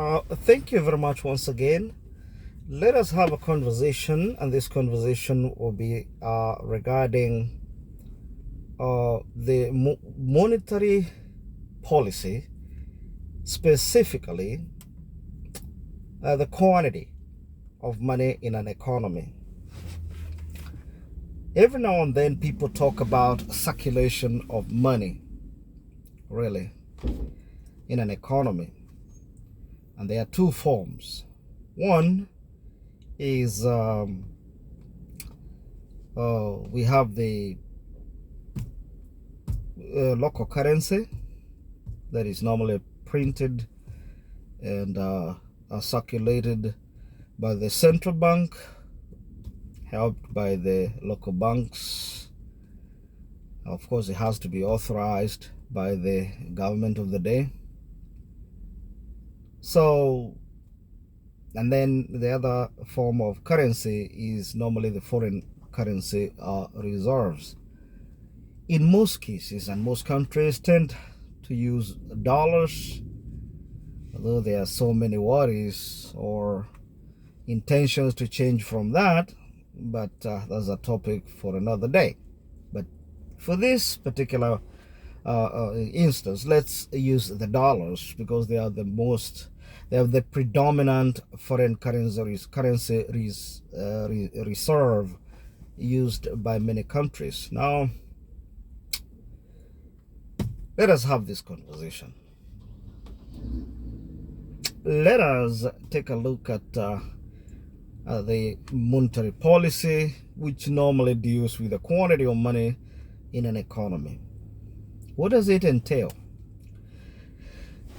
Thank you very much once again. Let us have a conversation, and this conversation will be regarding the monetary policy, specifically the quantity of money in an economy. Every now and then, people talk about circulation of money, really, in an economy. And there are two forms. One is we have the local currency that is normally printed and circulated by the central bank, helped by the local banks. Of course, it has to be authorized by the government of the day. So, and then the other form of currency is normally the foreign currency reserves. In most cases, and most countries tend to use dollars, although there are so many worries or intentions to change from that, but that's a topic for another day. But for this particular instance, let's use the dollars because they are they have the predominant foreign currency reserve used by many countries. Now, let us have this conversation. Let us take a look at the monetary policy, which normally deals with the quantity of money in an economy. What does it entail?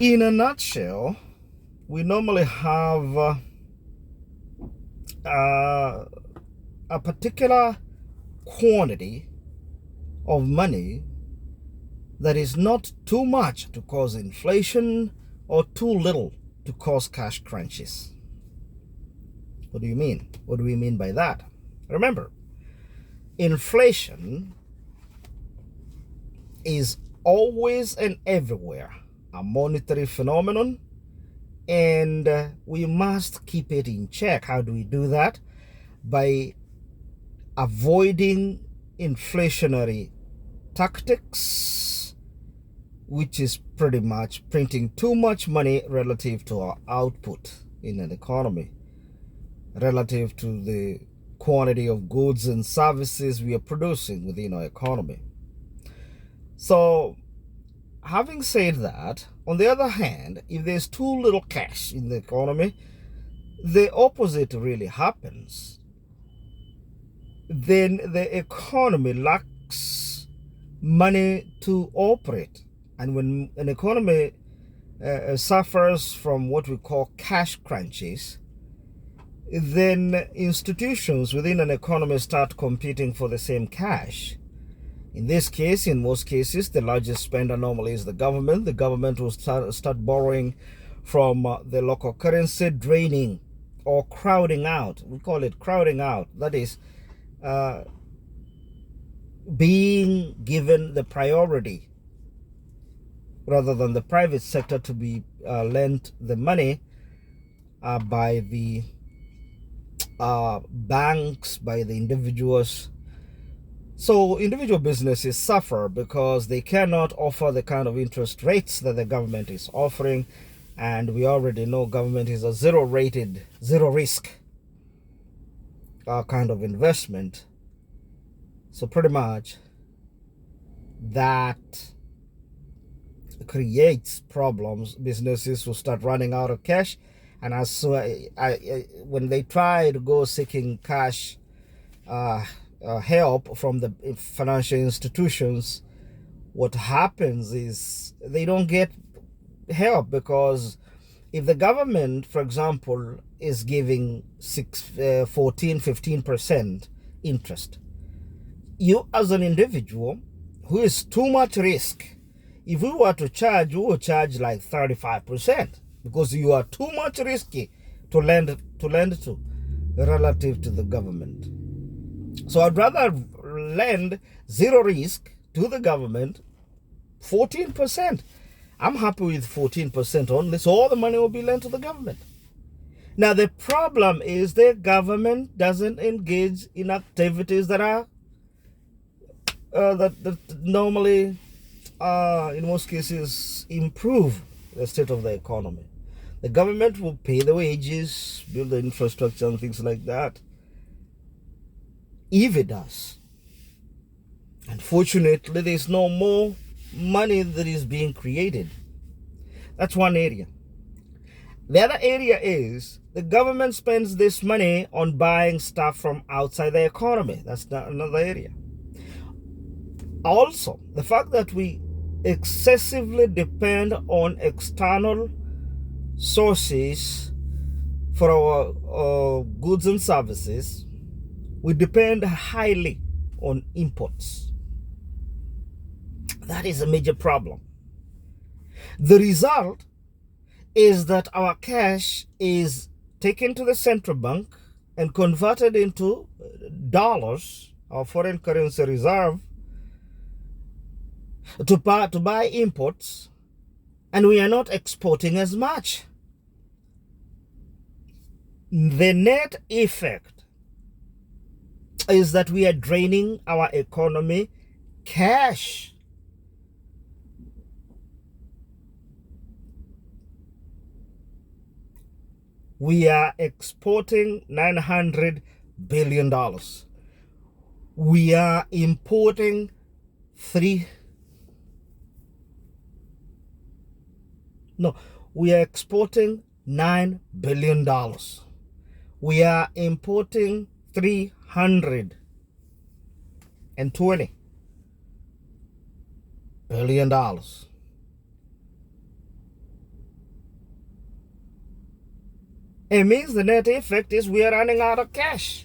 In a nutshell, we normally have a particular quantity of money that is not too much to cause inflation or too little to cause cash crunches. What do you mean? What do we mean by that? Remember, inflation is always and everywhere a monetary phenomenon, and we must keep it in check. How do we do that? By avoiding inflationary tactics, which is pretty much printing too much money relative to our output in an economy, relative to the quantity of goods and services we are producing within our economy. So, having said that, on the other hand, if there's too little cash in the economy, the opposite really happens. Then the economy lacks money to operate. And when an economy suffers from what we call cash crunches, then institutions within an economy start competing for the same cash. In this case, in most cases, the largest spender normally is the government. The government will start borrowing from the local currency, draining or crowding out. We call it crowding out. That is being given the priority rather than the private sector to be lent the money by the banks, by the individuals. So individual businesses suffer because they cannot offer the kind of interest rates that the government is offering. And we already know government is a zero risk kind of investment. So pretty much that creates problems. Businesses will start running out of cash. And as when they try to go seeking cash help from the financial institutions, what happens is they don't get help, because if the government, for example, is giving 14, 15% interest, you as an individual who is too much risk, if we were to charge, we will charge like 35%, because you are too much risky to lend to relative to the government. So I'd rather lend zero risk to the government 14%. I'm happy with 14% only, so all the money will be lent to the government. Now, the problem is the government doesn't engage in activities that are that normally, in most cases, improve the state of the economy. The government will pay the wages, build the infrastructure and things like that, if it does. Unfortunately, there's no more money that is being created. That's one area. The other area is the government spends this money on buying stuff from outside the economy. That's another area. Also, the fact that we excessively depend on external sources for our goods and services, we depend highly on imports. That is a major problem. The result is that our cash is taken to the central bank and converted into dollars, our foreign currency reserve, to buy imports, and we are not exporting as much. The net effect is that we are draining our economy cash. We are exporting $900 billion. We are importing we are exporting $9 billion. We are importing $320 billion. It means the net effect is we are running out of cash.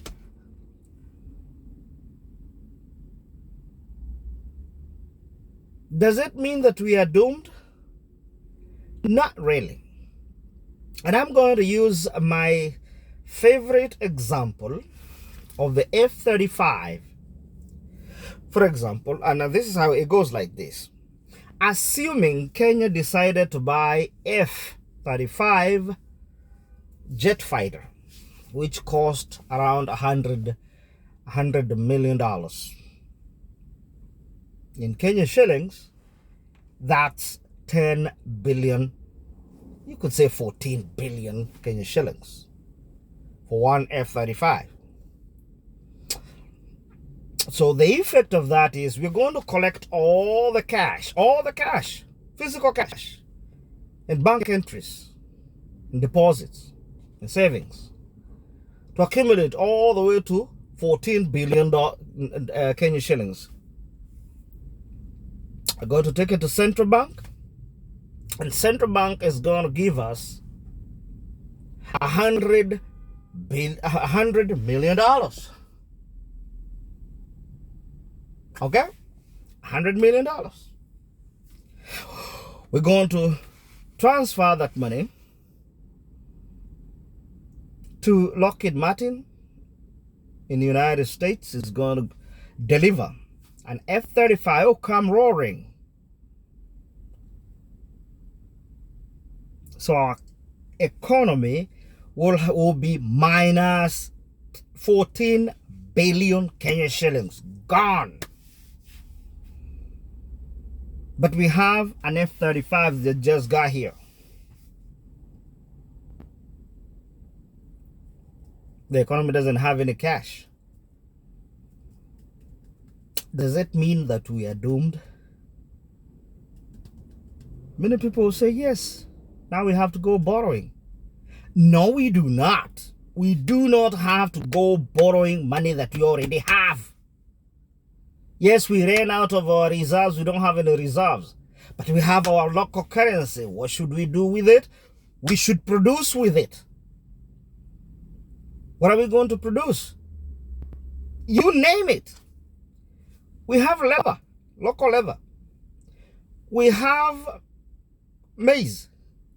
Does it mean that we are doomed? Not really. And I'm going to use my favorite example of the F-35. For example, and this is how it goes like this. Assuming Kenya decided to buy F-35 jet fighter, which cost around $100 million. In Kenya shillings, that's 10 billion, you could say 14 billion Kenya shillings for one F-35. So the effect of that is we're going to collect all the cash, physical cash, and bank entries, and deposits, and savings, to accumulate all the way to 14 billion Kenya shillings. We're going to take it to central bank, and central bank is going to give us $100 million. Okay? $100 million. We're going to transfer that money to Lockheed Martin in the United States. Is going to deliver an F-35 will come roaring. So our economy will be minus 14 billion Kenya shillings. Gone. But we have an F-35 that just got here. The economy doesn't have any cash. Does it mean that we are doomed? Many people will say yes. Now we have to go borrowing. No, we do not. We do not have to go borrowing money that we already have. Yes, we ran out of our reserves. We don't have any reserves. But we have our local currency. What should we do with it? We should produce with it. What are we going to produce? You name it. We have leather, local leather. We have maize.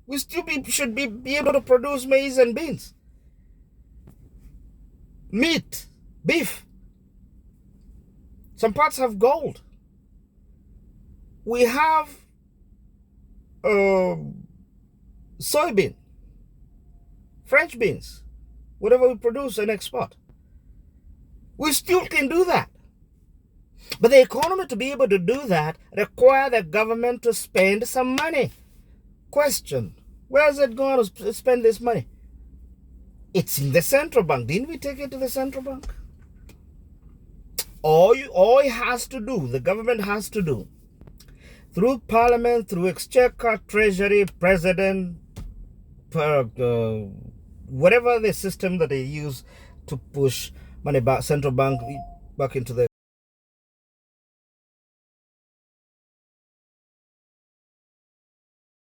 We still should be able to produce maize and beans. Meat, beef. Some parts have gold. We have soybean, French beans, whatever we produce and export. We still can do that. But the economy, to be able to do that, requires the government to spend some money. Question, where is it going to spend this money? It's in the central bank. Didn't we take it to the central bank? All it has to do, the government has to do, through parliament, through exchequer, treasury, president, whatever the system that they use to push money back, central bank back into the